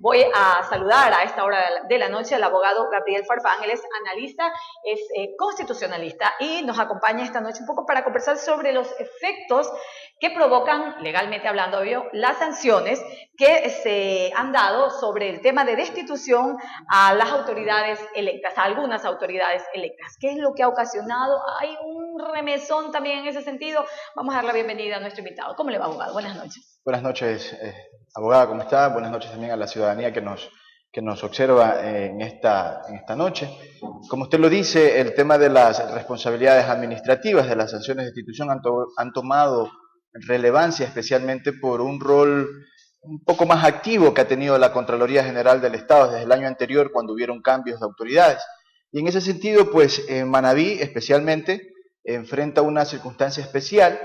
Voy a saludar a esta hora de la noche al abogado Gabriel Farfán. Él es analista, es constitucionalista y nos acompaña esta noche un poco para conversar sobre los efectos que provocan, legalmente hablando, obvio, las sanciones que se han dado sobre el tema de destitución a las autoridades electas, a algunas autoridades electas. ¿Qué es lo que ha ocasionado? Hay un remesón también en ese sentido. Vamos a dar la bienvenida a nuestro invitado. ¿Cómo le va, abogado? Buenas noches. Buenas noches, abogada, ¿cómo está? Buenas noches también a la ciudadanía que nos observa en esta noche. Como usted lo dice, el tema de las responsabilidades administrativas, de las sanciones de destitución han tomado relevancia, especialmente por un rol un poco más activo que ha tenido la Contraloría General del Estado desde el año anterior, cuando hubieron cambios de autoridades. Y en ese sentido, pues Manabí especialmente enfrenta una circunstancia especial.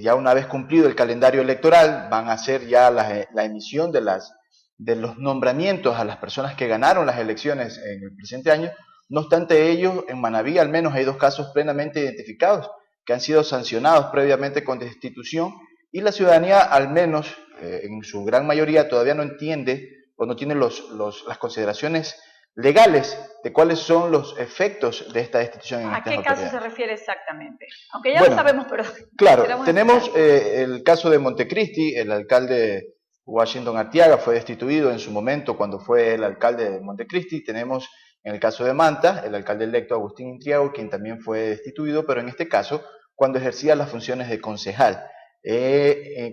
Ya una vez cumplido el calendario electoral, van a hacer ya la emisión de los nombramientos a las personas que ganaron las elecciones en el presente año. No obstante ello, en Manabí al menos hay 2 casos plenamente identificados que han sido sancionados previamente con destitución, y la ciudadanía, al menos en su gran mayoría, todavía no entiende o no tiene las consideraciones legales de cuáles son los efectos de esta destitución en estas autoridades. ¿A qué caso se refiere exactamente? Aunque ya lo sabemos, pero... Claro, tenemos el caso de Montecristi. El alcalde Washington Arteaga fue destituido en su momento cuando fue el alcalde de Montecristi. Tenemos en el caso de Manta, el alcalde electo Agustín Intriago, quien también fue destituido, pero en este caso cuando ejercía las funciones de concejal,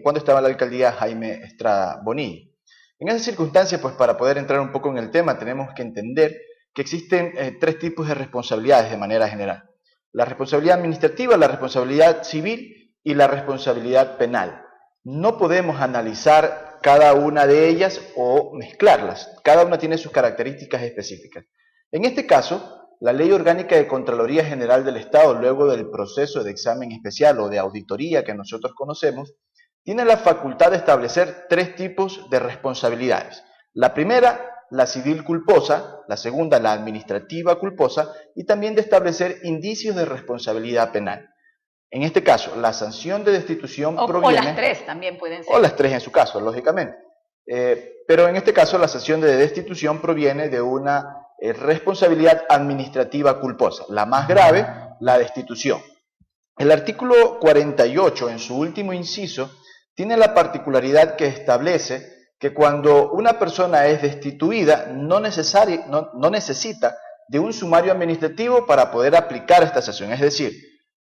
cuando estaba en la alcaldía Jaime Estrada Bonilla. En esa circunstancia, pues para poder entrar un poco en el tema, tenemos que entender que existen 3 tipos de responsabilidades de manera general: la responsabilidad administrativa, la responsabilidad civil y la responsabilidad penal. No podemos analizar cada una de ellas o mezclarlas, cada una tiene sus características específicas. En este caso, la Ley Orgánica de Contraloría General del Estado, luego del proceso de examen especial o de auditoría que nosotros conocemos, tiene la facultad de establecer 3 tipos de responsabilidades. La primera, la civil culposa; la segunda, la administrativa culposa; y también de establecer indicios de responsabilidad penal. En este caso, la sanción de destitución proviene... O las 3 también pueden ser. O las 3 en su caso, lógicamente. Pero en este caso, la sanción de destitución proviene de una responsabilidad administrativa culposa. La más grave, la destitución. El artículo 48, en su último inciso, tiene la particularidad que establece que cuando una persona es destituida no necesita de un sumario administrativo para poder aplicar esta sanción. Es decir,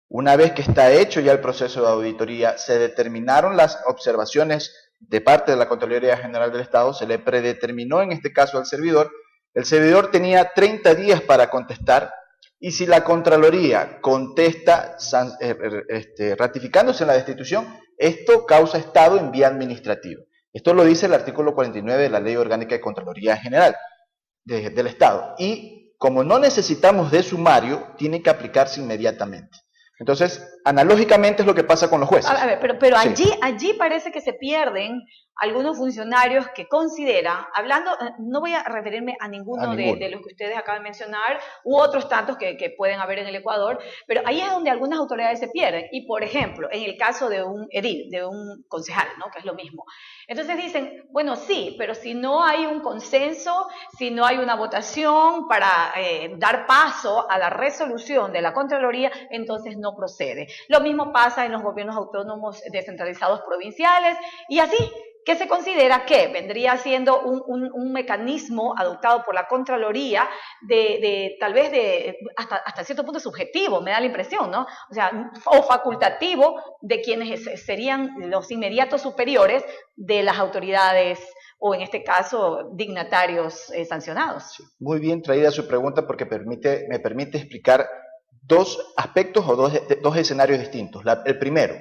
una vez que está hecho ya el proceso de auditoría, se determinaron las observaciones de parte de la Contraloría General del Estado, se le predeterminó en este caso al servidor. El servidor tenía 30 días para contestar, y si la Contraloría contesta ratificándose en la destitución, esto causa estado en vía administrativa. Esto lo dice el artículo 49 de la Ley Orgánica de Contraloría General del Estado. Y como no necesitamos de sumario, tiene que aplicarse inmediatamente. Entonces, analógicamente es lo que pasa con los jueces. A ver, pero Sí. allí parece que se pierden algunos funcionarios que consideran, hablando, no voy a referirme a ninguno de los que ustedes acaban de mencionar, u otros tantos que pueden haber en el Ecuador, pero ahí es donde algunas autoridades se pierden. Y, por ejemplo, en el caso de un edil, de un concejal, ¿no?, que es lo mismo. Entonces dicen, bueno, sí, pero si no hay un consenso, si no hay una votación para dar paso a la resolución de la Contraloría, entonces no procede. Lo mismo pasa en los gobiernos autónomos descentralizados provinciales, y así, que se considera que vendría siendo un mecanismo adoptado por la Contraloría tal vez hasta cierto punto subjetivo, me da la impresión, ¿no? O sea, o facultativo de quienes serían los inmediatos superiores de las autoridades, o en este caso, dignatarios sancionados. Sí, muy bien traída su pregunta, porque me permite explicar 2 aspectos o dos escenarios distintos. El primero,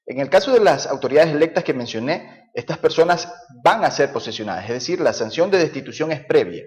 en el caso de las autoridades electas que mencioné, estas personas van a ser posesionadas, es decir, la sanción de destitución es previa.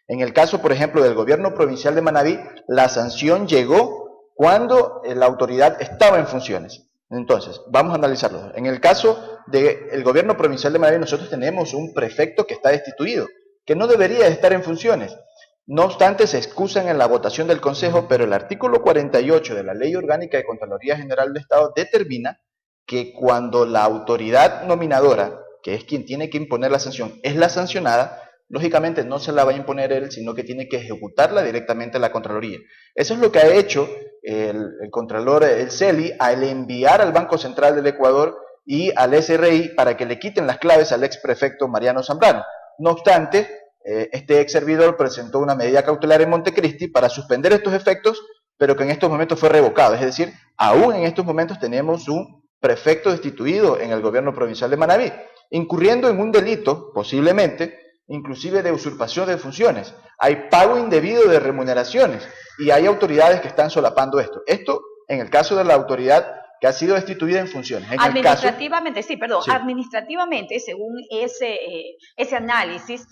En el caso, por ejemplo, del gobierno provincial de Manabí, la sanción llegó cuando la autoridad estaba en funciones. Entonces, vamos a analizarlo. En el caso del gobierno provincial de Manabí, nosotros tenemos un prefecto que está destituido, que no debería estar en funciones. No obstante, se excusan en la votación del Consejo, pero el artículo 48 de la Ley Orgánica de Contraloría General del Estado determina que cuando la autoridad nominadora, que es quien tiene que imponer la sanción, es la sancionada, lógicamente no se la va a imponer él, sino que tiene que ejecutarla directamente a la Contraloría. Eso es lo que ha hecho el Contralor El Celi al enviar al Banco Central del Ecuador y al SRI para que le quiten las claves al ex prefecto Mariano Zambrano. No obstante, este ex servidor presentó una medida cautelar en Montecristi para suspender estos efectos, pero que en estos momentos fue revocado. Es decir, aún en estos momentos tenemos un prefecto destituido en el gobierno provincial de Manabí, incurriendo en un delito, posiblemente, inclusive de usurpación de funciones. Hay pago indebido de remuneraciones y hay autoridades que están solapando esto. Esto en el caso de la autoridad que ha sido destituida en funciones. Administrativamente, administrativamente, según ese análisis,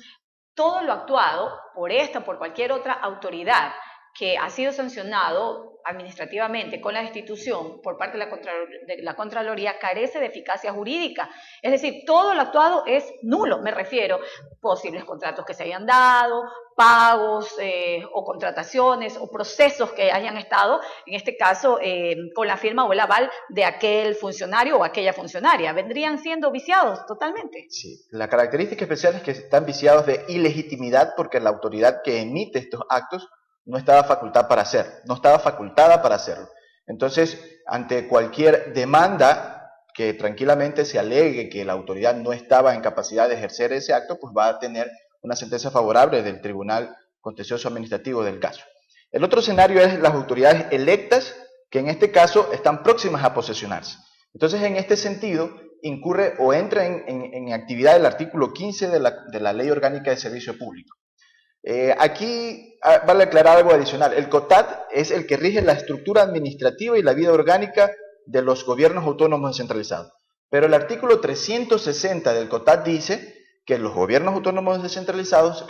todo lo actuado por esta o por cualquier otra autoridad que ha sido sancionado administrativamente con la destitución por parte de la Contraloría carece de eficacia jurídica. Es decir, todo lo actuado es nulo, me refiero, posibles contratos que se hayan dado, pagos o contrataciones o procesos que hayan estado, en este caso, con la firma o el aval de aquel funcionario o aquella funcionaria. ¿Vendrían siendo viciados totalmente? Sí, la característica especial es que están viciados de ilegitimidad porque la autoridad que emite estos actos no estaba facultada para hacerlo. Entonces, ante cualquier demanda que tranquilamente se alegue que la autoridad no estaba en capacidad de ejercer ese acto, pues va a tener una sentencia favorable del Tribunal Contencioso Administrativo del caso. El otro escenario es las autoridades electas, que en este caso están próximas a posesionarse. Entonces, en este sentido, incurre o entra en actividad el artículo 15 de la Ley Orgánica de Servicio Público. Aquí vale aclarar algo adicional. El COTAD es el que rige la estructura administrativa y la vida orgánica de los gobiernos autónomos descentralizados. Pero el artículo 360 del COTAD dice que los gobiernos autónomos descentralizados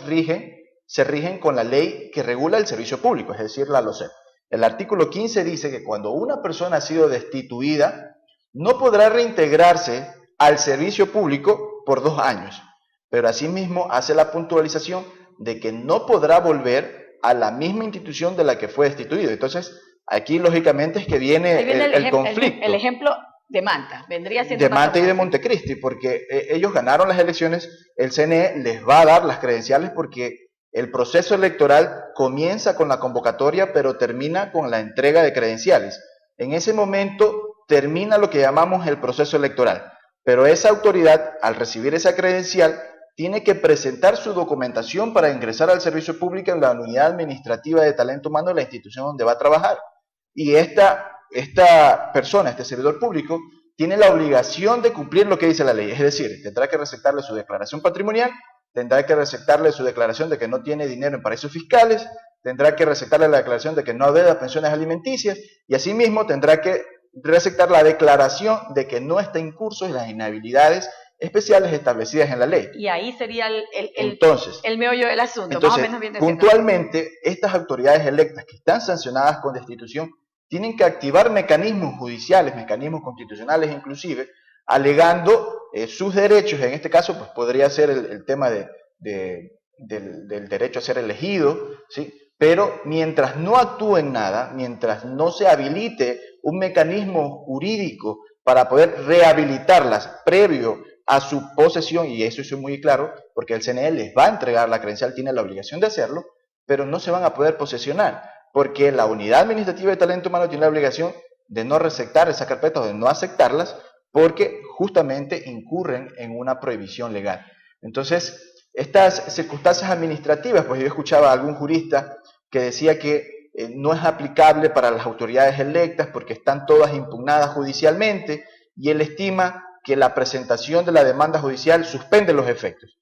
se rigen con la ley que regula el servicio público, es decir, la LOCEP. El artículo 15 dice que cuando una persona ha sido destituida, no podrá reintegrarse al servicio público por 2 años. Pero asimismo hace la puntualización de que no podrá volver a la misma institución de la que fue destituido. Entonces, aquí lógicamente es que viene el conflicto. El ejemplo de Manta, vendría siendo de Manta y de Montecristi, porque ellos ganaron las elecciones, el CNE les va a dar las credenciales porque el proceso electoral comienza con la convocatoria, pero termina con la entrega de credenciales. En ese momento termina lo que llamamos el proceso electoral, pero esa autoridad, al recibir esa credencial, tiene que presentar su documentación para ingresar al servicio público en la unidad administrativa de talento humano de la institución donde va a trabajar. Y esta persona, este servidor público, tiene la obligación de cumplir lo que dice la ley. Es decir, tendrá que recetarle su declaración patrimonial, tendrá que recetarle su declaración de que no tiene dinero en paraísos fiscales, tendrá que recetarle la declaración de que no debe pensiones alimenticias y asimismo tendrá que recetar la declaración de que no está incurso en las inhabilidades especiales establecidas en la ley. Y ahí sería el meollo del asunto. Entonces, más o menos bien puntualmente, estas autoridades electas que están sancionadas con destitución tienen que activar mecanismos judiciales, mecanismos constitucionales inclusive, alegando sus derechos. En este caso, pues podría ser el tema del derecho a ser elegido, ¿sí? Pero mientras no actúen nada, mientras no se habilite un mecanismo jurídico para poder rehabilitarlas previo a su posesión, y eso es muy claro, porque el CNE les va a entregar la credencial, tiene la obligación de hacerlo, pero no se van a poder posesionar, porque la unidad administrativa de talento humano tiene la obligación de no recetar esas carpetas o de no aceptarlas, porque justamente incurren en una prohibición legal. Entonces, estas circunstancias administrativas, pues yo escuchaba a algún jurista que decía que no es aplicable para las autoridades electas porque están todas impugnadas judicialmente, y él estima que la presentación de la demanda judicial suspende los efectos.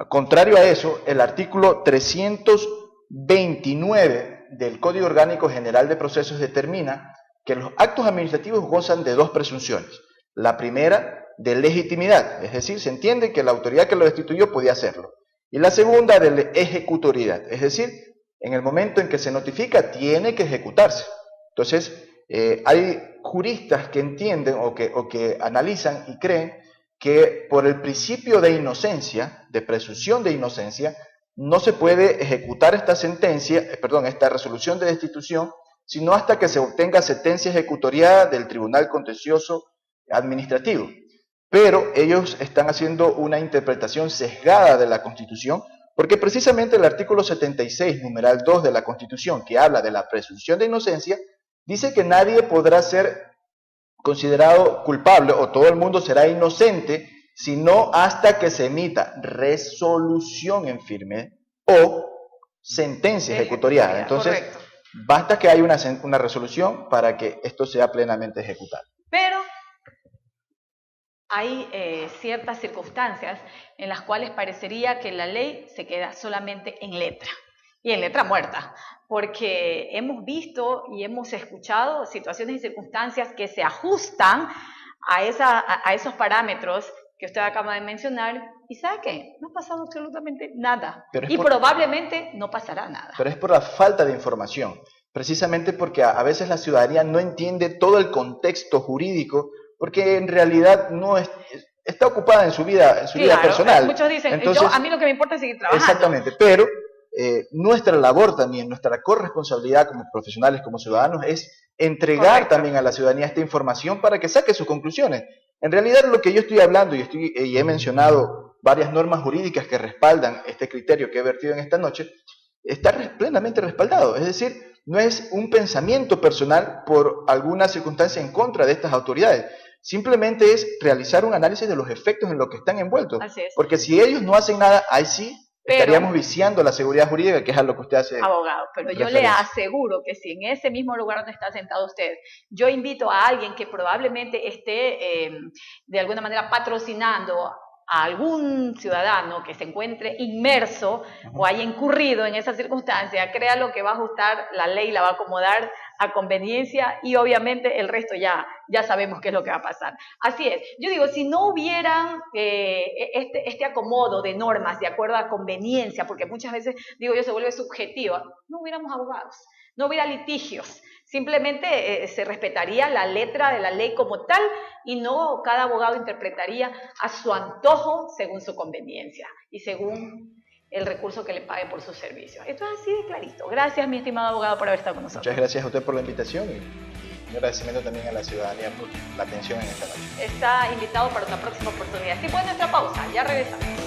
Contrario a eso, el artículo 329 del Código Orgánico General de Procesos determina que los actos administrativos gozan de 2 presunciones. La primera, de legitimidad, es decir, se entiende que la autoridad que lo destituyó podía hacerlo. Y la segunda, de ejecutoriedad, es decir, en el momento en que se notifica, tiene que ejecutarse. Entonces, hay juristas que entienden o que analizan y creen que por el principio de inocencia, de presunción de inocencia, no se puede ejecutar esta resolución de destitución, sino hasta que se obtenga sentencia ejecutoriada del Tribunal Contencioso Administrativo. Pero ellos están haciendo una interpretación sesgada de la Constitución, Porque precisamente el artículo 76, numeral 2 de la Constitución, que habla de la presunción de inocencia, dice que nadie podrá ser considerado culpable o todo el mundo será inocente, sino hasta que se emita resolución en firme o sentencia ejecutoriada. Entonces, correcto, basta que haya una resolución para que esto sea plenamente ejecutado. Pero hay ciertas circunstancias en las cuales parecería que la ley se queda solamente en letra, y en letra muerta, porque hemos visto y hemos escuchado situaciones y circunstancias que se ajustan a esos parámetros que usted acaba de mencionar, y ¿sabe qué? No ha pasado absolutamente nada, y probablemente no pasará nada. Pero es por la falta de información, precisamente porque a veces la ciudadanía no entiende todo el contexto jurídico, porque en realidad no está ocupada en su vida, vida personal. Muchos dicen, entonces, a mí lo que me importa es seguir trabajando. Exactamente, pero nuestra labor también, nuestra corresponsabilidad como profesionales, como ciudadanos, es entregar también a la ciudadanía esta información para que saque sus conclusiones. En realidad lo que yo estoy hablando y he mencionado varias normas jurídicas que respaldan este criterio que he vertido en esta noche, está plenamente respaldado. Es decir, no es un pensamiento personal por alguna circunstancia en contra de estas autoridades. Simplemente es realizar un análisis de los efectos en los que están envueltos. Así es. Porque si ellos no hacen nada, ahí sí estaríamos viciando la seguridad jurídica, que es a lo que usted hace. Abogado, pero yo le aseguro que si en ese mismo lugar donde está sentado usted, yo invito a alguien que probablemente esté de alguna manera patrocinando a algún ciudadano que se encuentre inmerso o haya incurrido en esa circunstancia, créalo que va a ajustar la ley, la va a acomodar a conveniencia y obviamente el resto ya sabemos qué es lo que va a pasar. Así es. Yo digo, si no hubieran este acomodo de normas de acuerdo a conveniencia, porque muchas veces, digo yo, se vuelve subjetiva, no hubiéramos abogados, no hubiera litigios. Simplemente se respetaría la letra de la ley como tal y no cada abogado interpretaría a su antojo según su conveniencia y según el recurso que le pague por su servicio. Esto es así de clarito. Gracias, mi estimado abogado, por haber estado con nosotros. Muchas gracias a usted por la invitación y un agradecimiento también a la ciudadanía por la atención en esta noche. Está invitado para una próxima oportunidad. Sí, pues nuestra pausa. Ya regresamos.